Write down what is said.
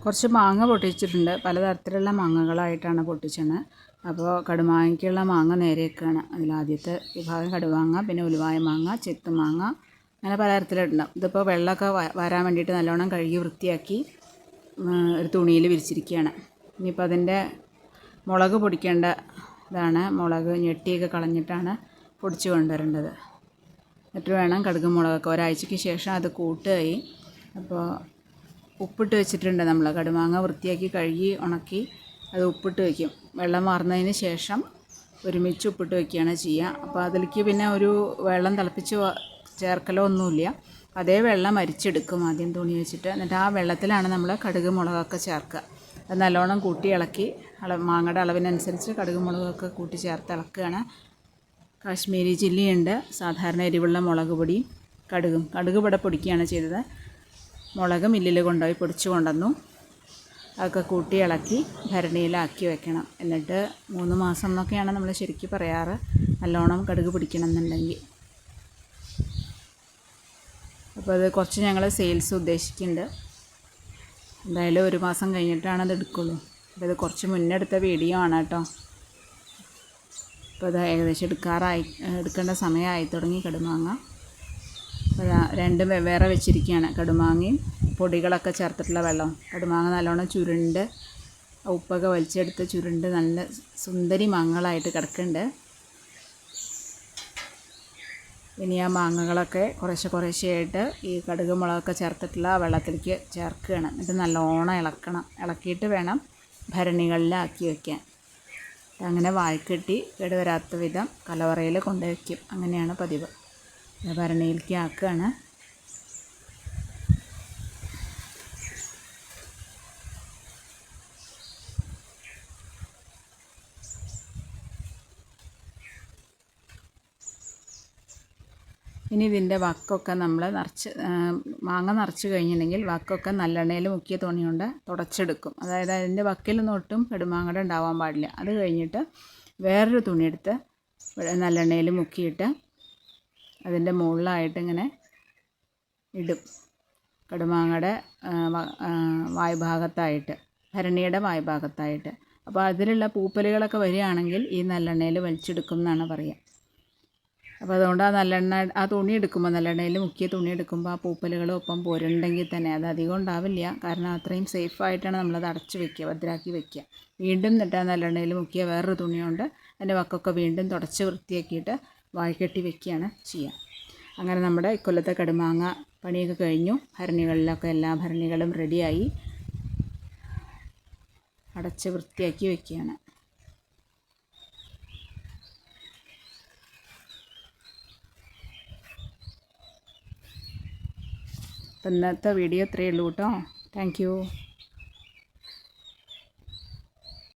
കുറച്ച് മാങ്ങ പൊട്ടിച്ചിട്ടുണ്ട്. പലതരത്തിലുള്ള മാങ്ങകളായിട്ടാണ് പൊട്ടിച്ചത്. അപ്പോൾ കടുമാങ്ങയ്ക്കുള്ള മാങ്ങ നേരെ വെക്കുകയാണ്. അതിലാദ്യത്തെ വിഭാഗം കടുമാങ്ങ, പിന്നെ ഉലുവായ മാങ്ങ, ചെത്തുമാങ്ങ, അങ്ങനെ പലതരത്തിലുണ്ടാവും. ഇതിപ്പോൾ വെള്ളമൊക്കെ വരാൻ വേണ്ടിയിട്ട് നല്ലോണം കഴുകി വൃത്തിയാക്കി ഒരു തുണിയിൽ വിരിച്ചിരിക്കുകയാണ്. ഇനിയിപ്പോൾ അതിൻ്റെ മുളക് പൊടിക്കേണ്ട ഇതാണ്. മുളക് ഞെട്ടിയൊക്കെ കളഞ്ഞിട്ടാണ് പൊടിച്ച് കൊണ്ടുവരേണ്ടത്. എന്നിട്ട് വേണം കടുക് മുളകൊക്കെ ഒരാഴ്ചയ്ക്ക് ശേഷം അത് കൂട്ടുകയായി. അപ്പോൾ ഉപ്പിട്ട് വെച്ചിട്ടുണ്ട്. നമ്മൾ കടുമാങ്ങ വൃത്തിയാക്കി കഴുകി ഉണക്കി അത് ഉപ്പിട്ട് വയ്ക്കും. വെള്ളം വാർന്നതിന് ശേഷം ഒരുമിച്ച് ഉപ്പിട്ട് വയ്ക്കുകയാണ് ചെയ്യുക. അപ്പോൾ അതിലേക്ക് പിന്നെ ഒരു വെള്ളം തിളപ്പിച്ച് ചേർക്കലോ ഒന്നുമില്ല. അതേ വെള്ളം അരിച്ചെടുക്കും ആദ്യം തുണി വെച്ചിട്ട്. എന്നിട്ട് ആ വെള്ളത്തിലാണ് നമ്മൾ കടുക് മുളകൊക്കെ ചേർക്കുക. അത് നല്ലോണം കൂട്ടി ഇളക്കി മാങ്ങയുടെ അളവിനനുസരിച്ച് കടുക് മുളകൊക്കെ കൂട്ടി ചേർത്ത് ഇളക്കുകയാണ്. കാശ്മീരി ചില്ലിയുണ്ട്, സാധാരണ എരിവുള്ള മുളക് പൊടിയും കടുക് ഇവിടെ പൊടിക്കുകയാണ് ചെയ്തത്. മുളക് മില്ലിൽ കൊണ്ടുപോയി പൊടിച്ച് കൊണ്ടുവന്നു. അതൊക്കെ കൂട്ടി ഇളക്കി ഭരണിയിലാക്കി വെക്കണം. എന്നിട്ട് 3 മാസം എന്നൊക്കെയാണ് നമ്മൾ ശരിക്കും പറയാറ്, നല്ലോണം കടുക് പിടിക്കണം എന്നുണ്ടെങ്കിൽ. അപ്പോൾ അത് കുറച്ച് ഞങ്ങൾ സെയിൽസ് ഉദ്ദേശിക്കുന്നുണ്ട്. എന്തായാലും 1 മാസം കഴിഞ്ഞിട്ടാണ് അത് എടുക്കുള്ളൂ. അപ്പോൾ ഇത് കുറച്ച് മുന്നേ എടുത്ത വീഡിയോ ആണ് കേട്ടോ. അപ്പോൾ അത് ഏകദേശം എടുക്കേണ്ട സമയമായി തുടങ്ങി കടുമാങ്ങ. അപ്പോൾ രണ്ടും വെവ്വേറെ വെച്ചിരിക്കുകയാണ്. കടുമാങ്ങയും പൊടികളൊക്കെ ചേർത്തിട്ടുള്ള വെള്ളം. കടുമാങ്ങ നല്ലോണം ചുരുണ്ട് ഉപ്പൊക്കെ വലിച്ചെടുത്ത് ചുരുണ്ട് നല്ല സുന്ദരി മാങ്ങകളായിട്ട് കിടക്കുന്നുണ്ട്. ഇനി ആ മാങ്ങകളൊക്കെ കുറേശ്ശെയായിട്ട് ഈ കടുക് മുളകൊക്കെ ചേർത്തിട്ടുള്ള വെള്ളത്തിലേക്ക് ചേർക്കുകയാണ്. എന്നിട്ട് നല്ലോണം ഇളക്കണം. ഇളക്കിയിട്ട് വേണം ഭരണികളിലാക്കി വയ്ക്കാൻ. അങ്ങനെ വായ്ക്കെട്ടി കേടുവരാത്ത വിധം കലവറയിൽ കൊണ്ടുവയ്ക്കും. അങ്ങനെയാണ് പതിവ്. ഭരണിയിലേക്ക് ആക്കുകയാണ്. ഇനി ഇതിൻ്റെ വക്കൊക്കെ നമ്മൾ മാങ്ങ നിറച്ച് കഴിഞ്ഞിട്ടുണ്ടെങ്കിൽ വക്കൊക്കെ നല്ലെണ്ണയിൽ മുക്കിയ തുണി കൊണ്ട് തുടച്ചെടുക്കും. അതായത് അതിൻ്റെ വക്കിലൊന്നും ഒട്ടും കടുമാങ്ങയുടെ ഉണ്ടാവാൻ പാടില്ല. അത് കഴിഞ്ഞിട്ട് വേറൊരു തുണിയെടുത്ത് നല്ലെണ്ണയിൽ മുക്കിയിട്ട് അതിൻ്റെ മുകളിലായിട്ട് ഇങ്ങനെ ഇടും. കടുമാങ്ങയുടെ വായ്ഭാഗത്തായിട്ട്, ഭരണിയുടെ വായ്ഭാഗത്തായിട്ട്. അപ്പോൾ അതിലുള്ള പൂപ്പലുകളൊക്കെ വരികയാണെങ്കിൽ ഈ നല്ലെണ്ണയിൽ വലിച്ചെടുക്കും എന്നാണ് പറയുക. അപ്പോൾ അതുകൊണ്ട് ആ തുണി എടുക്കുമ്പോൾ, നല്ലെണ്ണയിൽ മുക്കിയ തുണി എടുക്കുമ്പോൾ ആ പൂപ്പലുകളും ഒപ്പം പോരുണ്ടെങ്കിൽ തന്നെ അത് അധികം ഉണ്ടാവില്ല. കാരണം അത്രയും സേഫായിട്ടാണ് നമ്മളത് അടച്ച് വയ്ക്കുക, ഭദ്രാക്കി വയ്ക്കുക. വീണ്ടും എന്നിട്ട് ആ നല്ലെണ്ണയിൽ മുക്കിയ വേറൊരു തുണി കൊണ്ട് അതിൻ്റെ വക്കൊക്കെ വീണ്ടും തുടച്ച് വൃത്തിയാക്കിയിട്ട് വായ്ക്കെട്ടി വയ്ക്കുകയാണ് ചെയ്യുക. അങ്ങനെ നമ്മുടെ ഇക്കൊല്ലത്തെ കടുമാങ്ങ പണിയൊക്കെ കഴിഞ്ഞു. ഭരണികളിലൊക്കെ എല്ലാ ഭരണികളും റെഡിയായി അടച്ച് വൃത്തിയാക്കി വയ്ക്കുകയാണ്. അപ്പം ഇന്നത്തെ വീഡിയോ ഇത്രയേ ഉള്ളൂ കേട്ടോ. Thank you.